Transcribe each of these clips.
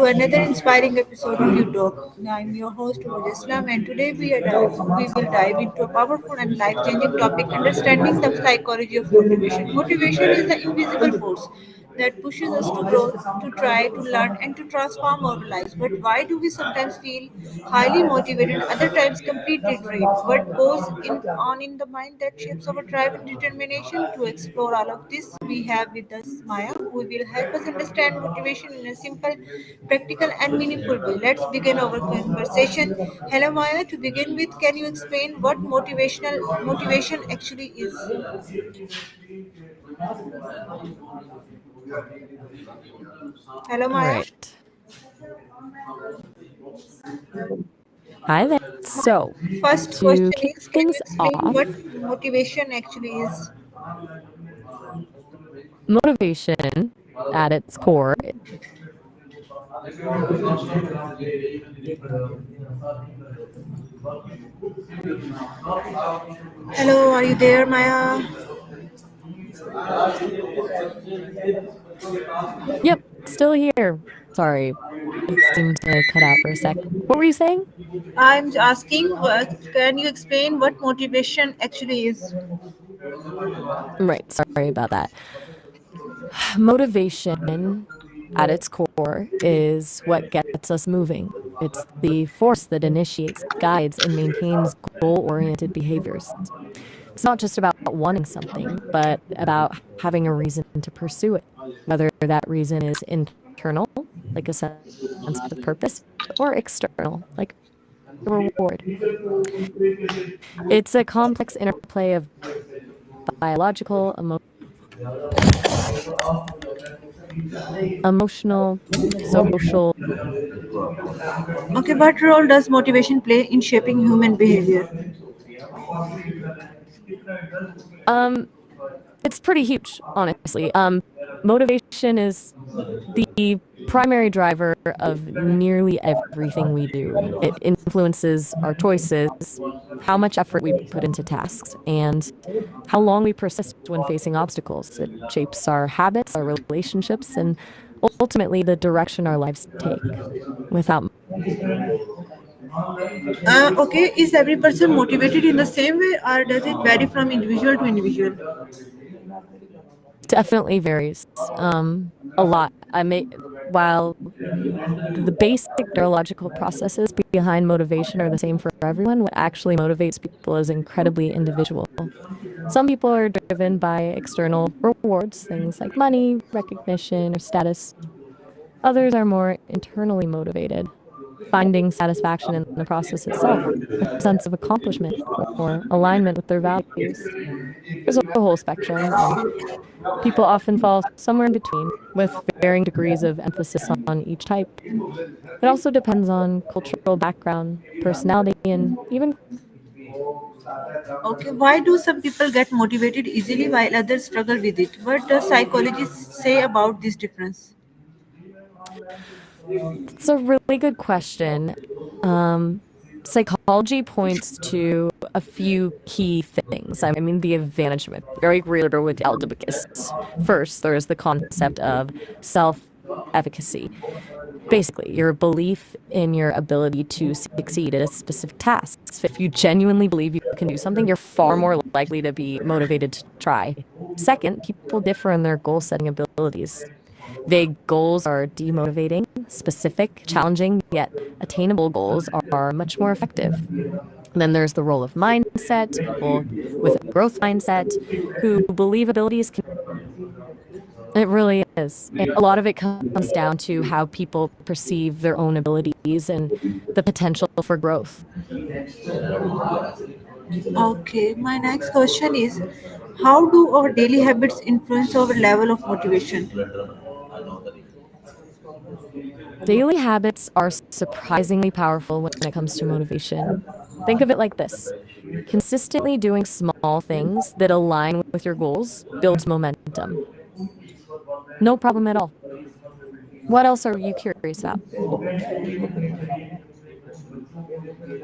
to another inspiring episode of You Talk. I'm your host, Islam, and today we will dive into a powerful and life changing topic understanding the psychology of motivation. Motivation is the invisible force that pushes us to grow, to try, to learn, and to transform our lives. But why do we sometimes feel highly motivated, other times completely drained? What goes on in the mind that shapes our drive and determination? To explore all of this, we have with us Maya, who will help us understand motivation in a simple, practical, and meaningful way. Let's begin our conversation. Hello, Maya. To begin with, can you explain what motivation actually is? Hello, All Maya. right. Hi there. So, First to question kick is, can you things explain what off, motivation actually is? motivation at its core, Hello, are you there, Maya? yep, still here. Sorry, it seemed to cut out for a sec. What were you saying? I'm asking, can you explain what motivation actually is? Right, sorry about that. Motivation at its core is what gets us moving. It's the force that initiates, guides, and maintains goal oriented behaviors. It's not just about wanting something, but about having a reason to pursue it, whether that reason is internal, like a sense of purpose, or external, like a reward. It's a complex interplay of biological, emotional, social. Okay, what role does motivation play in shaping human behavior? Um, it's pretty huge, honestly. Motivation is the primary driver of nearly everything we do. It influences our choices, how much effort we put into tasks, and how long we persist when facing obstacles. It shapes our habits, our relationships, and ultimately the direction our lives take. Without Okay, is every person motivated in the same way, or does it vary from individual to individual? definitely varies a lot. While the basic neurological processes behind motivation are the same for everyone, what actually motivates people is incredibly individual. Some people are driven by external rewards, things like money, recognition, or status. Others are more internally motivated, finding satisfaction in the process itself, a sense of accomplishment, or alignment with their values. There's a whole spectrum, and people often fall somewhere in between, with varying degrees of emphasis on each type. It also depends on cultural background, personality, and even Okay, why do some people get motivated easily while others struggle with it? What does psychologists say about this difference? it's a really good question. Um, Psychology points to a few key things. I mean, the advantage of it. Very clear with because first, there's the concept of self efficacy. Basically, your belief in your ability to succeed at a specific task. If you genuinely believe you can do something, you're far more likely to be motivated to try. Second, people differ in their goal setting abilities. Vague goals are demotivating, specific, challenging, yet attainable goals are much more effective. Then there's the role of mindset, people with a growth mindset who believe abilities can. It really is. And a lot of it comes down to how people perceive their own abilities and the potential for growth. Okay, my next question is, how do our daily habits influence our level of motivation? Daily habits are surprisingly powerful when it comes to motivation. Think of it like this: consistently doing small things that align with your goals builds momentum. No problem at all. What else are you curious about?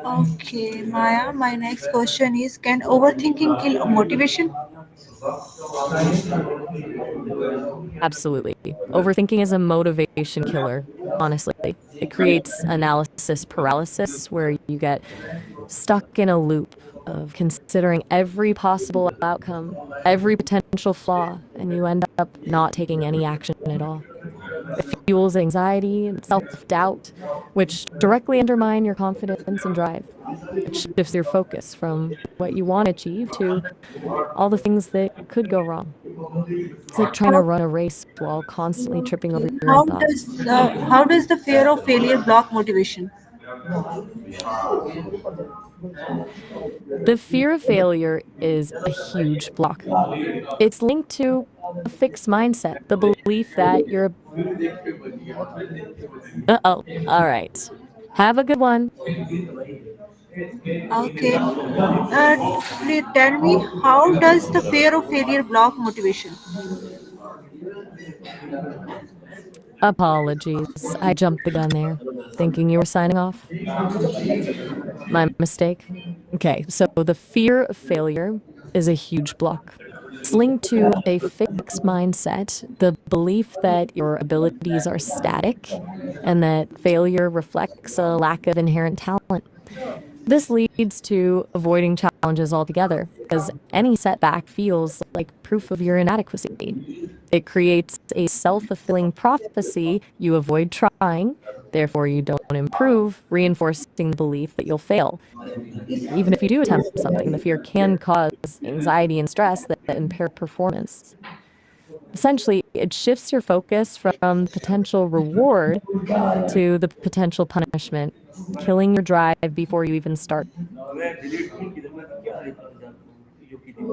Okay, Maya, my next question is, can overthinking kill motivation? Absolutely. Overthinking is a motivation killer, honestly. It creates analysis paralysis where you get stuck in a loop of considering every possible outcome, every potential flaw, and you end up not taking any action at all. It fuels anxiety and self doubt, which directly undermine your confidence and drive. It shifts your focus from what you want to achieve to all the things that could go wrong. It's like trying to How, run a race while constantly tripping over okay. your own thoughts. How does the fear of failure block motivation? The fear of failure is a huge block. It's linked to a fixed mindset, the belief that you're. Uh oh. All right. Have a good one. Okay. Please tell me, how does the fear of failure block motivation? Apologies. I jumped the gun there, thinking you were signing off. My mistake. Okay, so the fear of failure is a huge block. It's linked to a fixed mindset, the belief that your abilities are static and that failure reflects a lack of inherent talent. This leads to avoiding challenges altogether because any setback feels like proof of your inadequacy. It creates a self fulfilling prophecy. You avoid trying, therefore, you don't improve, reinforcing the belief that you'll fail. Even if you do attempt something, the fear can cause anxiety and stress that impair performance. Essentially, it shifts your focus from the potential reward to the potential punishment, killing your drive before you even start.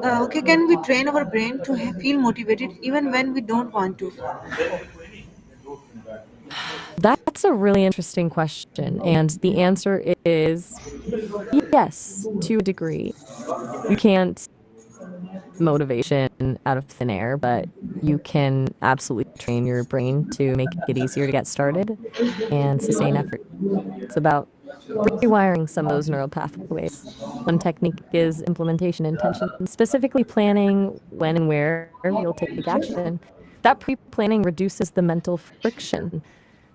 Okay, can we train our brain to feel motivated even when we don't want to? That's a really interesting question. And the answer is yes, to a degree. You can't motivation out of thin air, but you can absolutely train your brain to make it easier to get started and sustain effort. It's about rewiring some of those neural pathways. One technique is implementation intention, specifically planning when and where you'll take action. That pre planning reduces the mental friction.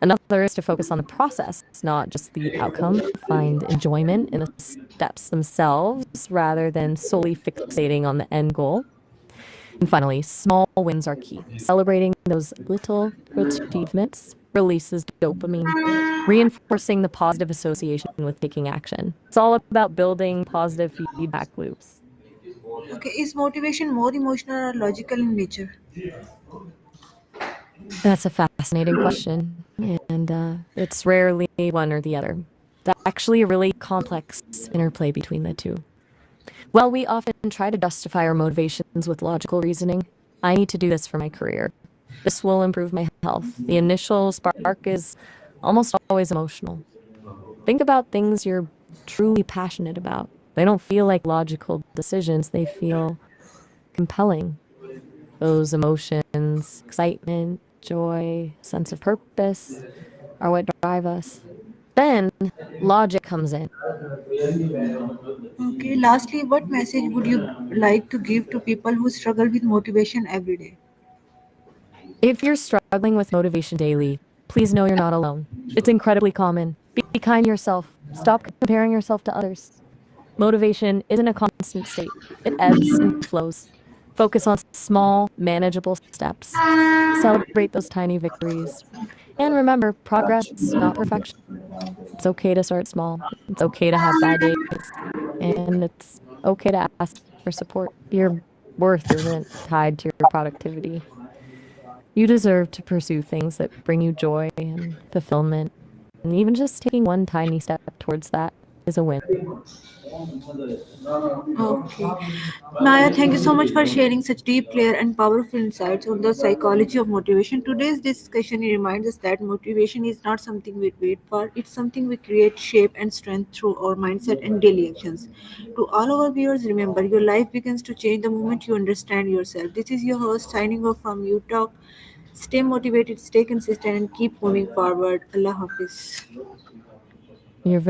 Another is to focus on the process, not just the outcome. Find enjoyment in the steps themselves rather than solely fixating on the end goal. And finally, small wins are key. Celebrating those little achievements releases dopamine, reinforcing the positive association with taking action. It's all about building positive feedback loops. Okay, is motivation more emotional or logical in nature? That's a fascinating question, and it's rarely one or the other. It's actually a really complex interplay between the two. While we often try to justify our motivations with logical reasoning, I need to do this for my career. This will improve my health. The initial spark is almost always emotional. Think about things you're truly passionate about. They don't feel like logical decisions, they feel compelling. Those emotions, excitement, joy, sense of purpose, are what drive us. Then logic comes in. Okay, lastly, what message would you like to give to people who struggle with motivation every day? If you're struggling with motivation daily, please know you're not alone. It's incredibly common. Be kind to yourself. Stop comparing yourself to others. Motivation isn't a constant state, it ebbs and flows. Focus on small, manageable steps. Celebrate those tiny victories. And remember, progress, not perfection. It's okay to start small. It's okay to have bad days. And it's okay to ask for support. Your worth isn't tied to your productivity. You deserve to pursue things that bring you joy and fulfillment. And even just taking one tiny step towards that is a win. Okay. Maya, thank you so much for sharing such deep, clear, and powerful insights on the psychology of motivation. Today's discussion reminds us that motivation is not something we wait for, it's something we create, shape, and strength through our mindset and daily actions. To all our viewers, remember your life begins to change the moment you understand yourself. This is your host signing off from You Talk. Stay motivated, stay consistent, and keep moving forward. Allah Hafiz. You're very